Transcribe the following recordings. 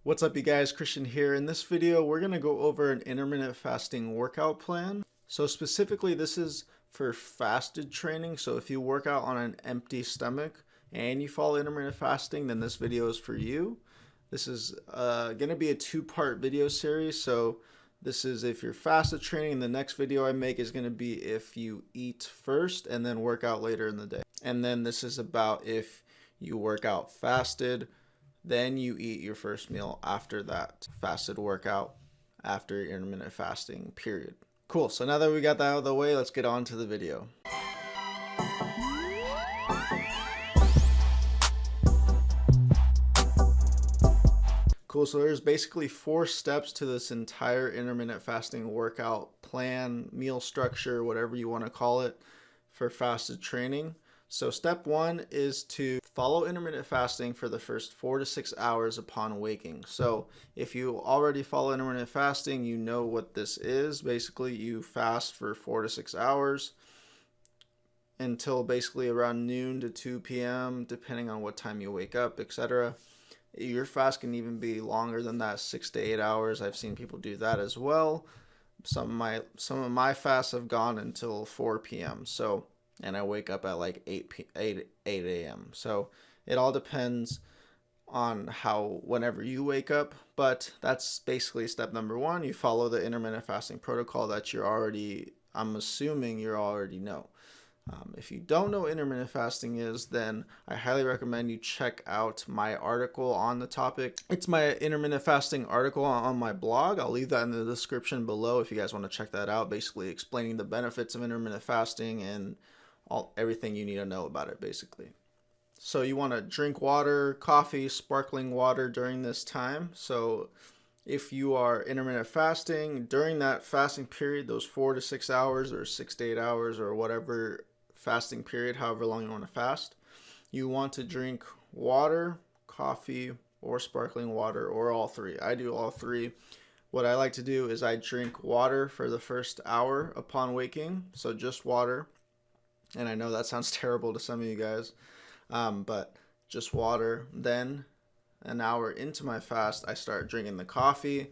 What's up, you guys? Christian here. In this video, we're going to go over an intermittent fasting workout plan. So specifically, this is for fasted training. So if you work out on an empty stomach and you follow intermittent fasting, then this video is for you. This is going to be a two-part video series. So this is if you're fasted training. The next video I make is going to be if you eat first and then work out later in the day. And then this is about if you work out fasted, then you eat your first meal after that fasted workout, after your intermittent fasting period. Cool, so now that we got that out of the way, let's get on to the video. Cool, so there's basically 4 steps to this entire intermittent fasting workout plan, meal structure, whatever you want to call it, for fasted training. So step 1 is to follow intermittent fasting for the first 4 to 6 hours upon waking. So if you already follow intermittent fasting, you know what this is. Basically, you fast for 4 to 6 hours until basically around noon to 2 p.m., depending on what time you wake up, etc. Your fast can even be longer than that, 6 to 8 hours. I've seen people do that as well. Some of my fasts have gone until 4 p.m. And I wake up at like 8 a.m. So it all depends on whenever you wake up, but that's basically step number 1. You follow the intermittent fasting protocol that I'm assuming you already know. If you don't know what intermittent fasting is, then I highly recommend you check out my article on the topic. It's my intermittent fasting article on my blog. I'll leave that in the description below if you guys want to check that out, basically explaining the benefits of intermittent fasting and everything you need to know about it, basically. So you want to drink water, coffee, sparkling water during this time. So if you are intermittent fasting, during that fasting period, those 4 to 6 hours or 6 to 8 hours or whatever fasting period, however long you want to fast, you want to drink water, coffee, or sparkling water, or all 3. I do all 3. What I like to do is I drink water for the first hour upon waking, so just water. And I know that sounds terrible to some of you guys, but just water. Then an hour into my fast, I start drinking the coffee.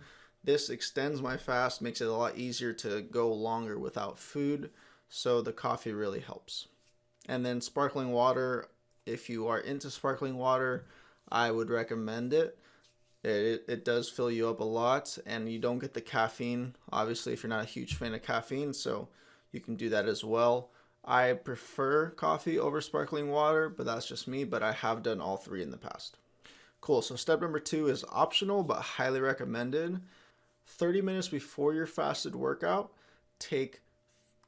This extends my fast, makes it a lot easier to go longer without food. So the coffee really helps. And then sparkling water, if you are into sparkling water, I would recommend it. It does fill you up a lot, and you don't get the caffeine, obviously, if you're not a huge fan of caffeine, so you can do that as well. I prefer coffee over sparkling water, but that's just me, but I have done all 3 in the past. Cool, so step number 2 is optional, but highly recommended. 30 minutes before your fasted workout, take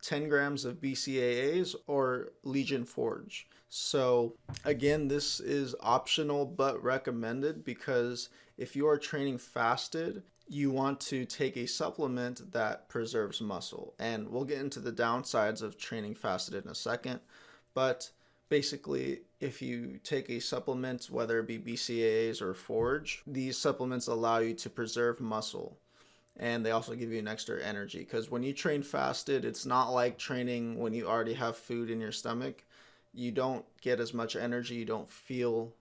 10 grams of BCAAs or Legion Forge. So again, this is optional but recommended because if you are training fasted, you want to take a supplement that preserves muscle. And we'll get into the downsides of training fasted in a second. But basically, if you take a supplement, whether it be BCAAs or Forge, these supplements allow you to preserve muscle. And they also give you an extra energy. Because when you train fasted, it's not like training when you already have food in your stomach. You don't get as much energy. You don't feel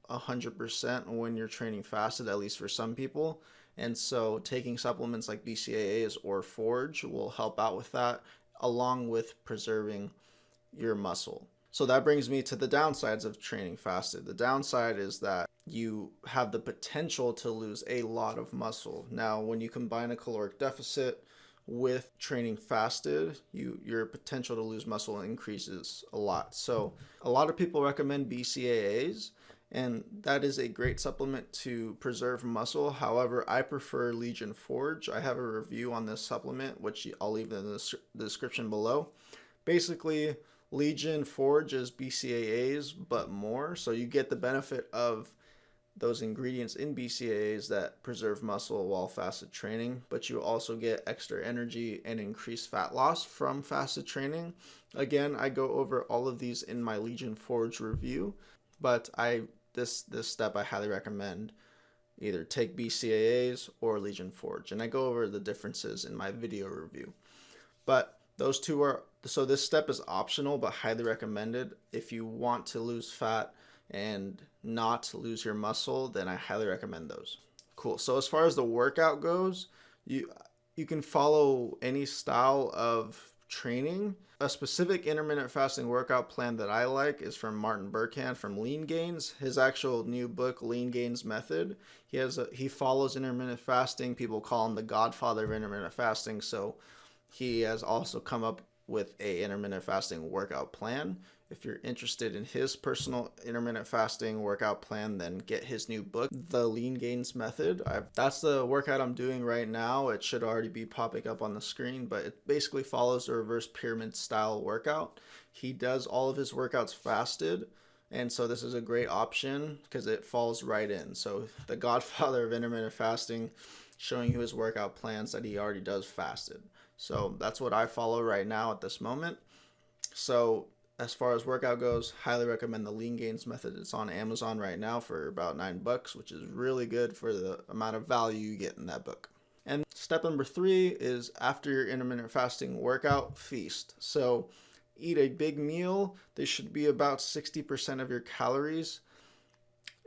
100% when you're training fasted, at least for some people. And so taking supplements like BCAAs or Forge will help out with that, along with preserving your muscle. So that brings me to the downsides of training fasted. The downside is that you have the potential to lose a lot of muscle. Now, when you combine a caloric deficit with training fasted, your potential to lose muscle increases a lot. So a lot of people recommend BCAAs, and that is a great supplement to preserve muscle. However, I prefer Legion Forge. I have a review on this supplement, which I'll leave in the description below. Basically, Legion Forge is BCAAs, but more. So you get the benefit of those ingredients in BCAAs that preserve muscle while fasted training, but you also get extra energy and increased fat loss from fasted training. Again, I go over all of these in my Legion Forge review, but this step I highly recommend. Either take BCAAs or Legion Forge, and I go over the differences in my video review. But those two are, so this step is optional but highly recommended. If you want to lose fat and not lose your muscle, then I highly recommend those. Cool. So as far as the workout goes, you can follow any style of training. A specific intermittent fasting workout plan that I like is from Martin Burkhan from Lean Gains. His actual new book, Lean Gains Method. He follows intermittent fasting. People call him the godfather of intermittent fasting. So he has also come up with a intermittent fasting workout plan. If you're interested in his personal intermittent fasting workout plan, then get his new book, The Lean Gains Method. That's the workout I'm doing right now. It should already be popping up on the screen, but it basically follows a reverse pyramid style workout. He does all of his workouts fasted, and so this is a great option because it falls right in. So the godfather of intermittent fasting, showing you his workout plans that he already does fasted. So that's what I follow right now at this moment. So as far as workout goes, highly recommend the Lean Gains Method. It's on Amazon right now for about $9, which is really good for the amount of value you get in that book. And step number 3 is after your intermittent fasting workout, feast. So eat a big meal. This should be about 60% of your calories.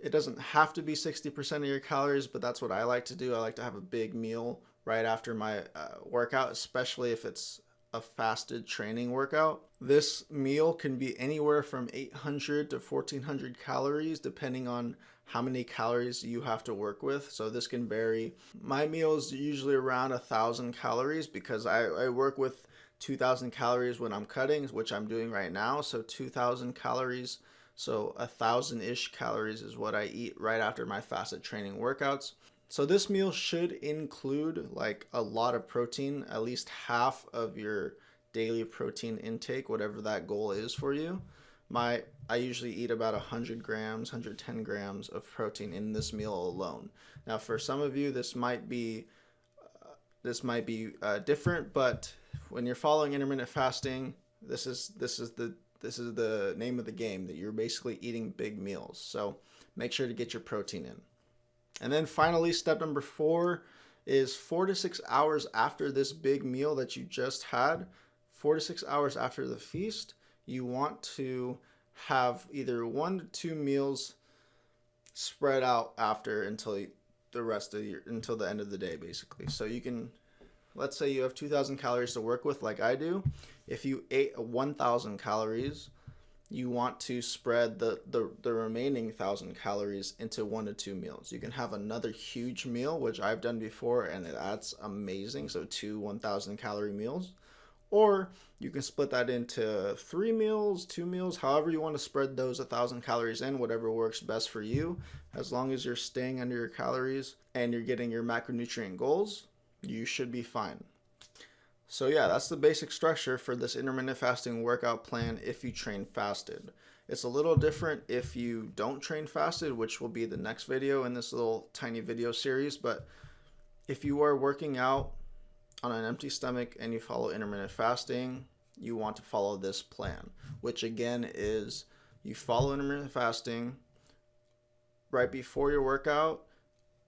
It doesn't have to be 60% of your calories, but that's what I like to do. I like to have a big meal right after my workout, especially if it's a fasted training workout. This meal can be anywhere from 800 to 1400 calories depending on how many calories you have to work with. So this can vary. My meal is usually around 1,000 calories because I work with 2,000 calories when I'm cutting, which I'm doing right now. So 2,000 calories, so 1,000-ish calories is what I eat right after my fasted training workouts. So this meal should include like a lot of protein, at least half of your daily protein intake, whatever that goal is for you. I usually eat about 100 grams, 110 grams of protein in this meal alone. Now, for some of you, this might be different, but when you're following intermittent fasting, this is the name of the game, that you're basically eating big meals. So make sure to get your protein in. And then finally, step number 4 is 4 to 6 hours after this big meal that you just had, 4 to 6 hours after the feast, you want to have either 1 to 2 meals spread out after until the end of the day, basically. So you can, let's say you have 2,000 calories to work with like I do. If you ate 1,000 calories, you want to spread the remaining 1,000 calories into 1 to 2 meals. You can have another huge meal, which I've done before, and that's amazing. So 2 1,000 calorie meals. Or you can split that into 3 meals, 2 meals, however you want to spread those 1,000 calories in, whatever works best for you. As long as you're staying under your calories and you're getting your macronutrient goals, you should be fine. So yeah, that's the basic structure for this intermittent fasting workout plan if you train fasted. It's a little different if you don't train fasted, which will be the next video in this little tiny video series. But if you are working out on an empty stomach and you follow intermittent fasting, you want to follow this plan, which again is you follow intermittent fasting right before your workout.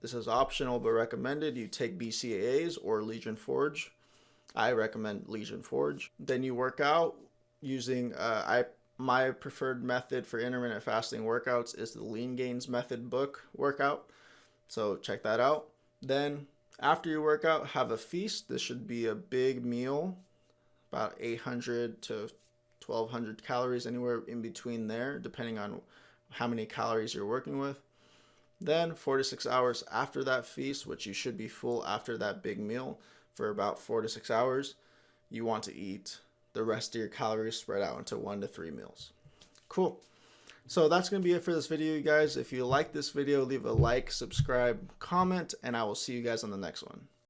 This is optional but recommended. You take BCAAs or Legion Forge. I recommend Legion Forge. Then you work out using my preferred method for intermittent fasting workouts is the Lean Gains Method book workout. So check that out. Then after your workout, have a feast. This should be a big meal, about 800 to 1,200 calories, anywhere in between there, depending on how many calories you're working with. Then 4 to 6 hours after that feast, which you should be full after that big meal for about 4 to 6 hours, you want to eat the rest of your calories spread out into 1 to 3 meals. Cool. So that's going to be it for this video, you guys. If you like this video, leave a like, subscribe, comment, and I will see you guys on the next one.